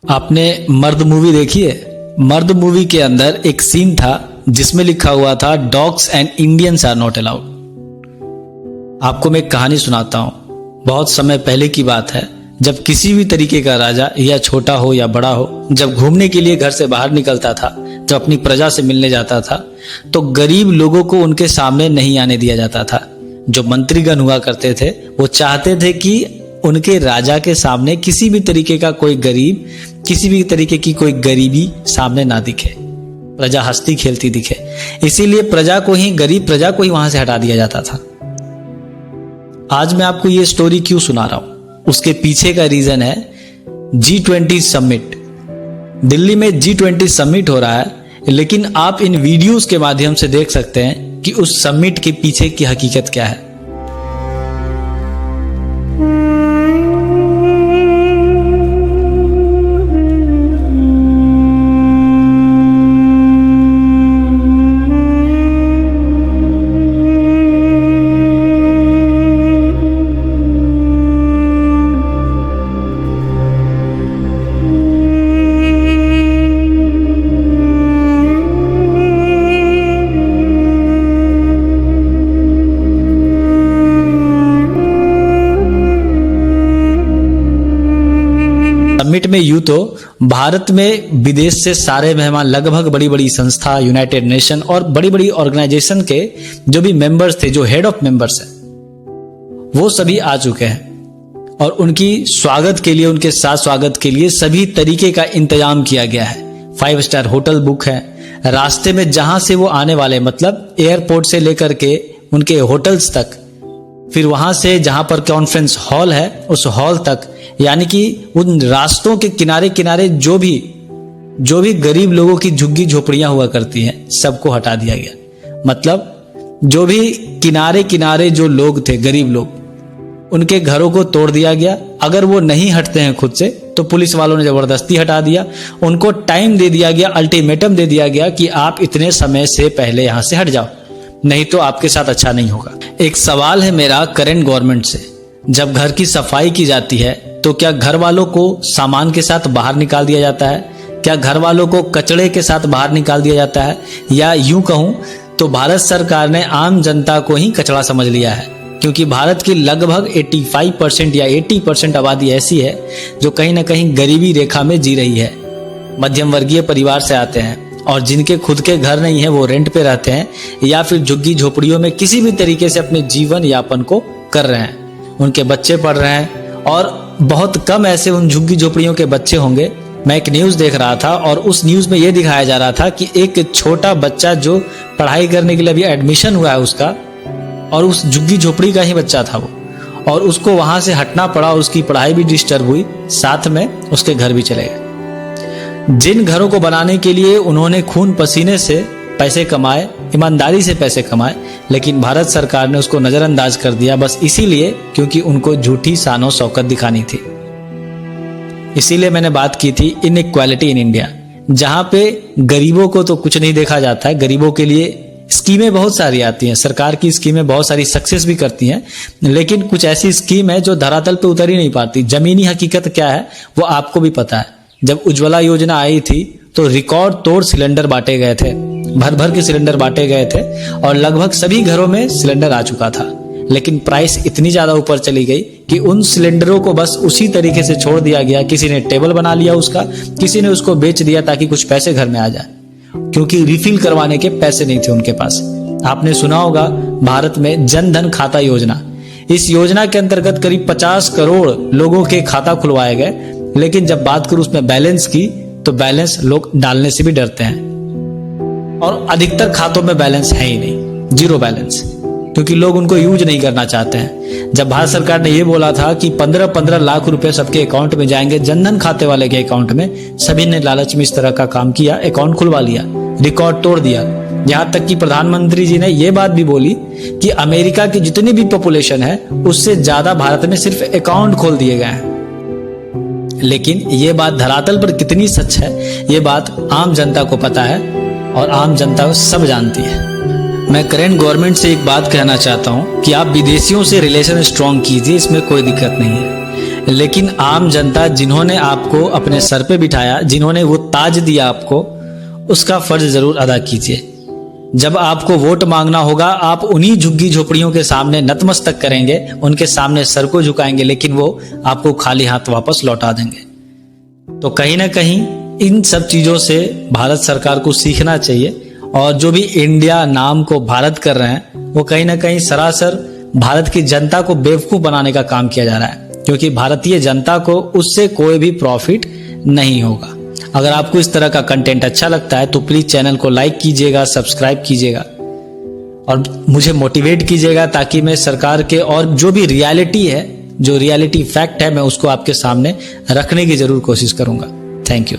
आपने मर्द मूवी देखी है? मर्द मूवी के अंदर एक सीन था जिसमें लिखा हुआ था dogs and Indians are not allowed. आपको मैं एक कहानी सुनाता हूँ। बहुत समय पहले की बात है, जब किसी भी तरीके का राजा, या छोटा हो या बड़ा हो, जब घूमने के लिए घर से बाहर निकलता था, जब अपनी प्रजा से मिलने जाता था, तो गरीब लोगों को उनके सामने नहीं आने दिया जाता था। जो मंत्रीगण हुआ करते थे वो चाहते थे कि उनके राजा के सामने किसी भी तरीके का कोई गरीब, किसी भी तरीके की कोई गरीबी सामने ना दिखे, प्रजा हंसती खेलती दिखे। इसीलिए गरीब प्रजा को ही वहां से हटा दिया जाता था। आज मैं आपको ये स्टोरी क्यों सुना रहा हूं, उसके पीछे का रीजन है G20 समिट। दिल्ली में G20 समिट हो रहा है, लेकिन आप इन वीडियोस के माध्यम से देख सकते हैं कि उस समिट के पीछे की हकीकत क्या है। समिट में यूं तो भारत में विदेश से सारे मेहमान, लगभग बड़ी बड़ी संस्था, यूनाइटेड नेशन और बड़ी बड़ी ऑर्गेनाइजेशन के जो भी मेंबर्स थे, जो हेड ऑफ मेंबर्स हैं, वो सभी आ चुके हैं और उनकी स्वागत के लिए, उनके साथ स्वागत के लिए सभी तरीके का इंतजाम किया गया है। 5 स्टार होटल बुक है। रास्ते में जहां से वो आने वाले, मतलब एयरपोर्ट से लेकर के उनके होटल्स तक, फिर वहां से जहां पर कॉन्फ्रेंस हॉल है उस हॉल तक, यानी कि उन रास्तों के किनारे किनारे जो भी गरीब लोगों की झुग्गी झोपड़ियां हुआ करती हैं, सबको हटा दिया गया। मतलब जो भी किनारे किनारे जो लोग थे, गरीब लोग, उनके घरों को तोड़ दिया गया। अगर वो नहीं हटते हैं खुद से तो पुलिस वालों ने जबरदस्ती हटा दिया। उनको टाइम दे दिया गया, अल्टीमेटम दे दिया गया कि आप इतने समय से पहले यहां से हट जाओ, नहीं तो आपके साथ अच्छा नहीं होगा। एक सवाल है मेरा करंट गवर्नमेंट से, जब घर की सफाई की जाती है तो क्या घर वालों को सामान के साथ बाहर निकाल दिया जाता है? क्या घर वालों को कचड़े के साथ बाहर निकाल दिया जाता है? या यूं कहूं तो भारत सरकार ने आम जनता को ही कचड़ा समझ लिया है, क्योंकि भारत की लगभग 85% या 80% आबादी ऐसी है जो कहीं ना कहीं गरीबी रेखा में जी रही है, मध्यम वर्गीय परिवार से आते हैं और जिनके खुद के घर नहीं है, वो रेंट पे रहते हैं या फिर झुग्गी झोपड़ियों में किसी भी तरीके से अपने जीवन यापन को कर रहे हैं। उनके बच्चे पढ़ रहे हैं और बहुत कम ऐसे उन झुग्गी झोपड़ियों के बच्चे होंगे। मैं एक न्यूज देख रहा था और उस न्यूज में यह दिखाया जा रहा था कि एक छोटा बच्चा जो पढ़ाई करने के लिए अभी एडमिशन हुआ है उसका, और उस झुग्गी झोपड़ी का ही बच्चा था वो, और उसको वहां से हटना पड़ा, उसकी पढ़ाई भी डिस्टर्ब हुई, साथ में उसके घर भी चले गए। जिन घरों को बनाने के लिए उन्होंने खून पसीने से पैसे कमाए, ईमानदारी से पैसे कमाए, लेकिन भारत सरकार ने उसको नजरअंदाज कर दिया, बस इसीलिए क्योंकि उनको झूठी शानो शौकत दिखानी थी। इसीलिए मैंने बात की थी इनइक्वालिटी इन इंडिया, जहां पे गरीबों को तो कुछ नहीं देखा जाता है। गरीबों के लिए स्कीमें बहुत सारी आती हैं, सरकार की स्कीमें बहुत सारी सक्सेस भी करती हैं, लेकिन कुछ ऐसी स्कीम है जो धरातल पे उतर ही नहीं पाती। जमीनी हकीकत क्या है वो आपको भी पता है। जब उज्ज्वला योजना आई थी तो रिकॉर्ड तोड़ सिलेंडर बांटे गए थे, भर भर के सिलेंडर बांटे गए थे और लगभग सभी घरों में सिलेंडर आ चुका था, लेकिन प्राइस इतनी ज्यादा ऊपर चली गई कि उन सिलेंडरों को बस उसी तरीके से छोड़ दिया गया। किसी ने टेबल बना लिया उसका, किसी ने उसको बेच दिया ताकि कुछ पैसे घर में आ जाए, क्योंकि रिफिल करवाने के पैसे नहीं थे उनके पास। आपने सुना होगा भारत में जन धन खाता योजना, इस योजना के अंतर्गत करीब 50 करोड़ लोगों के खाता खुलवाए गए, लेकिन जब बात करूं उसमें बैलेंस की तो बैलेंस लोग डालने से भी डरते हैं और अधिकतर खातों में बैलेंस है ही नहीं, जीरो बैलेंस, क्योंकि लोग उनको यूज नहीं करना चाहते हैं। जब भारत सरकार ने यह बोला था कि 15-15 लाख रुपए सबके अकाउंट में जाएंगे, जनधन खाते वाले के अकाउंट में, सभी ने लालच में इस तरह का काम किया, अकाउंट खुलवा लिया, रिकॉर्ड तोड़ दिया। यहां तक कि प्रधानमंत्री जी ने यह बात भी बोली कि अमेरिका की जितनी भी पॉपुलेशन है उससे ज्यादा भारत में सिर्फ अकाउंट खोल दिए गए हैं। लेकिन ये बात धरातल पर कितनी सच है, ये बात आम जनता को पता है और आम जनता सब जानती है। मैं करंट गवर्नमेंट से एक बात कहना चाहता हूं कि आप विदेशियों से रिलेशन स्ट्रॉन्ग कीजिए, इसमें कोई दिक्कत नहीं है। लेकिन आम जनता जिन्होंने आपको अपने सर पे बिठाया, जिन्होंने वो ताज दिया आपको, उसका फर्ज जरूर अदा कीजिए। जब आपको वोट मांगना होगा, आप उन्हीं झुग्गी झोपड़ियों के सामने नतमस्तक करेंगे, उनके सामने सर को झुकाएंगे, लेकिन वो आपको खाली हाथ वापस लौटा देंगे। तो कहीं ना कहीं इन सब चीजों से भारत सरकार को सीखना चाहिए। और जो भी इंडिया नाम को भारत कर रहे हैं, वो कहीं ना कहीं सरासर भारत की जनता को बेवकूफ बनाने का काम किया जा रहा है, क्योंकि भारतीय जनता को उससे कोई भी प्रॉफिट नहीं होगा। अगर आपको इस तरह का कंटेंट अच्छा लगता है तो प्लीज चैनल को लाइक कीजिएगा, सब्सक्राइब कीजिएगा और मुझे मोटिवेट कीजिएगा, ताकि मैं सरकार के और जो भी रियलिटी है, जो रियलिटी फैक्ट है, मैं उसको आपके सामने रखने की जरूर कोशिश करूंगा। Thank you.